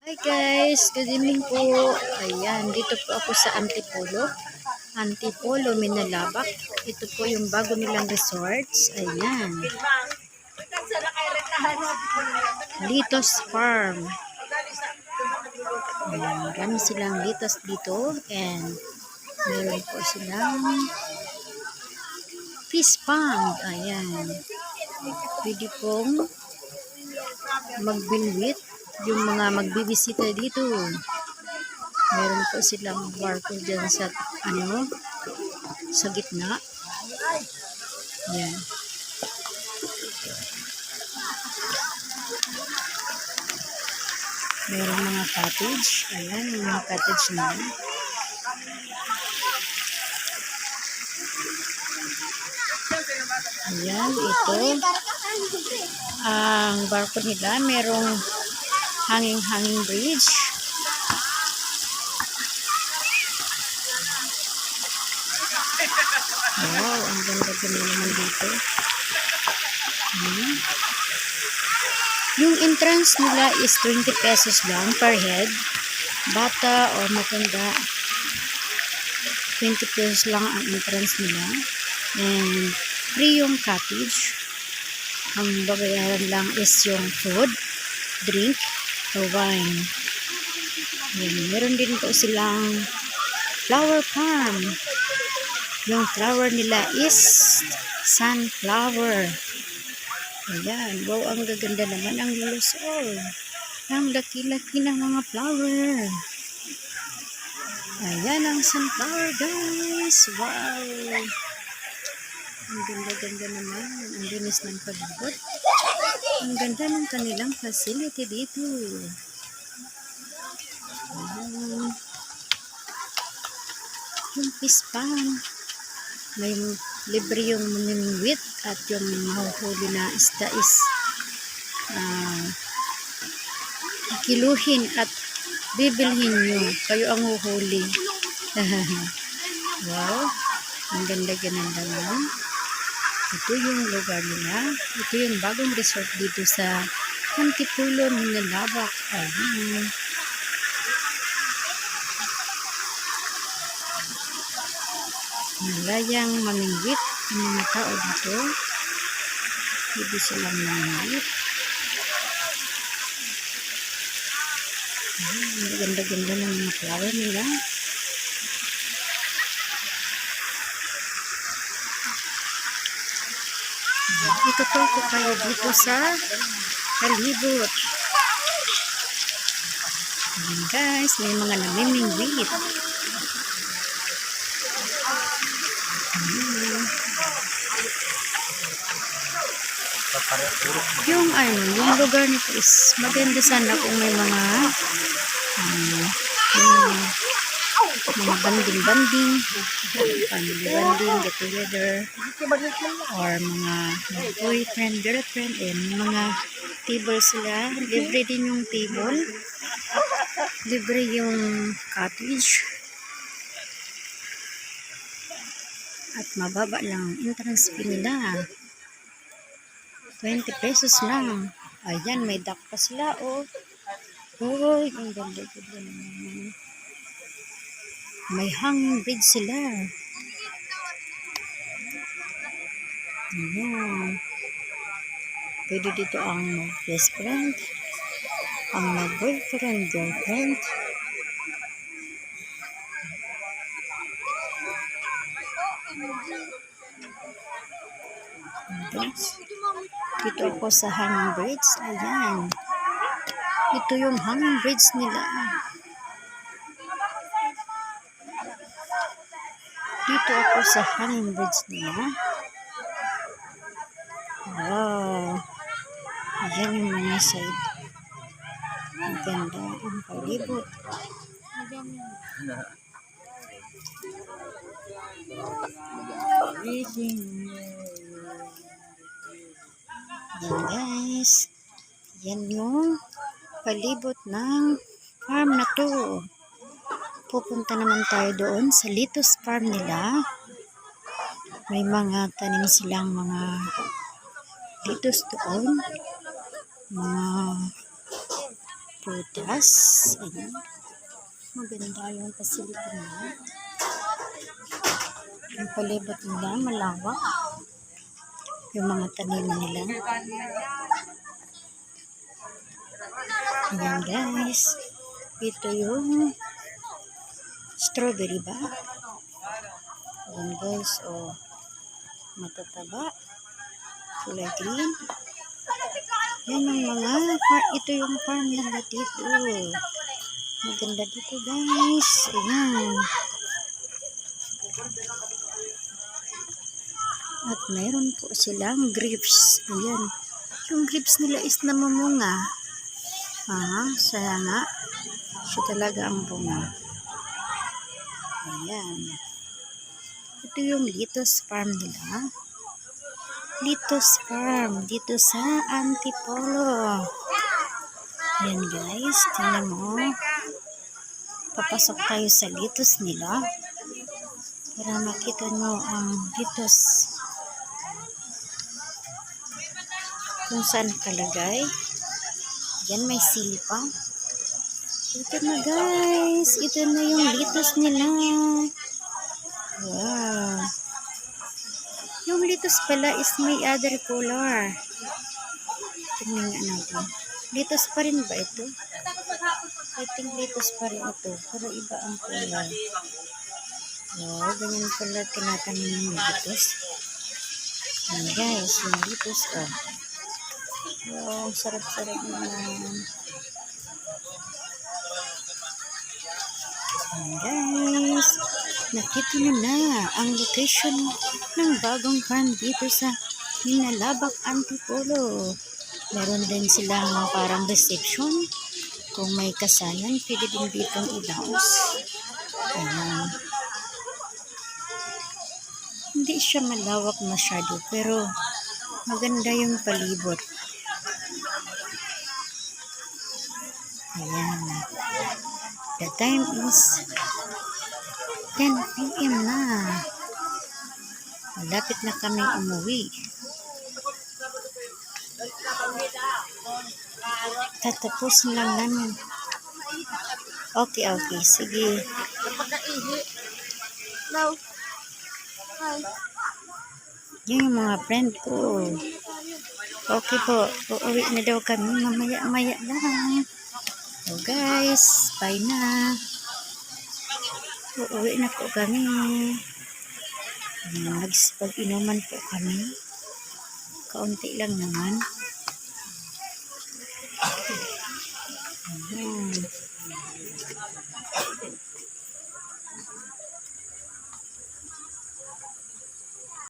Hi guys, good evening po. Ayan, dito po ako sa Antipolo, Minalabak. Ito po yung bago nilang resorts. Ayan. Litos Farm. Ayan, marami silang litos dito. And meron po silang fish pond. Ayan. Pwede pong magbinwit yung mga magbibisita dito. Meron po silang barko dyan sa sa gitna. Yan. Meron mga cottage. Ayan, yung mga cottage na. Ayan, ito. Ang barko nila, merong hanging bridge. Wow, ang ganda-ganda naman dito. Yung entrance nila is 20 pesos lang per head. Bata o matanda, 20 pesos lang ang entrance nila. And free yung cottage. Ang babayaran lang is yung food, drink, o wine. Yan. Meron din po silang flower farm. Yung flower nila is sunflower. Ayan. Wow, ang gaganda naman ang lusol. Ang laki-laki ng mga flower. Ayan ang sunflower, guys. Wow. Ang ganda-ganda naman. Ang linis ng palibot. Ang ganda ng kanilang facility dito. Ayan. Yung fish pond. May libre yung manimingwit at yung mahuhuli na isda is kiluhin at bibilhin nyo. Kayo ang huhuli. Wow. Ang ganda-ganda naman. Ito yung lugar nila. Ito yung bagong resort dito sa Antipolo, Minalabak. Ayan. Malayang mamingwit ang mga tao dito. Pwede silang mamingwit. Ang ganda-ganda ng mga flower nila. Itutur ko kayo dito sa palibot. Ayan guys, may mga namimingwit. Yung lugar nito is maganda sana kung may mga banding-banding, family banding, get together, or mga boyfriend, girlfriend, and mga table sila. Libre din yung table, libre yung cottage, at mababa lang ang entrance fee nila. 20 pesos lang. Ayan, may duck pa sila, oh. Uy, ang ganda-ganda naman. May hanging bridge sila. Ayan. Pwede dito ang best friend, ang boyfriend, girlfriend. Dito ako sa hanging bridge. Ayan. Ito yung hanging bridge nila. Dito ako sa hanging bridge nila. Wow. Ayan yung mga side. Ang ganda ang palibot. Yan guys. Yan yung palibot ng farm na to. Pupunta naman tayo doon sa Litos Farm nila. May mga tanim silang mga litos doon. Mga prutas. Ayan. Maganda yung facility nila. Yung palibot nila, malawak. Yung mga taniman nila. Ayan guys. Ito yung strawberry ba? Ayan guys. Oh, matataba. Kulay green. Yan yung mga ito yung farm nila dito. Maganda dito guys. Ayan. At mayroon po silang grapes. Ayan. Yung grapes nila is namumunga. Saya nga. Siya talaga ang bunga. Ayan. Ito yung lettuce farm nila. Lettuce farm. Dito sa Antipolo. Ayan guys. Tingnan mo. Papasok tayo sa lettuce nila. Para makita nyo ang lettuce. Kung saan kalagay. Yan, may sili pa. Ito na guys. Ito na yung lettuce nila. Wow. Yung lettuce pala is may other color. Tingnan nga natin. Lettuce pa rin ba ito? I think lettuce pa rin ito. Pero iba ang color. Wow, ganyan pala tinatanim ng lettuce. Yan guys, yung lettuce oh. Wow, sarap-sarap naman. Guys, nakita nyo na ang location ng bagong farm dito sa Minalabak, Antipolo. Meron din silang parang reception. Kung may kasalan, pwede din ditong i-bounce. Ayan. Hindi siya malawak masyado, pero maganda yung palibot. Ayan. The time is 10 PM na. Malapit na kami umuwi. Tatapusin lang namin. Okay. Sige. Yan yung mga friend ko. Okay po. Uuwi na daw kami. Mamaya lang. So guys, bye na. Uuwi na po kami. Pag-inuman po kami. Kaunti lang naman. Ayan.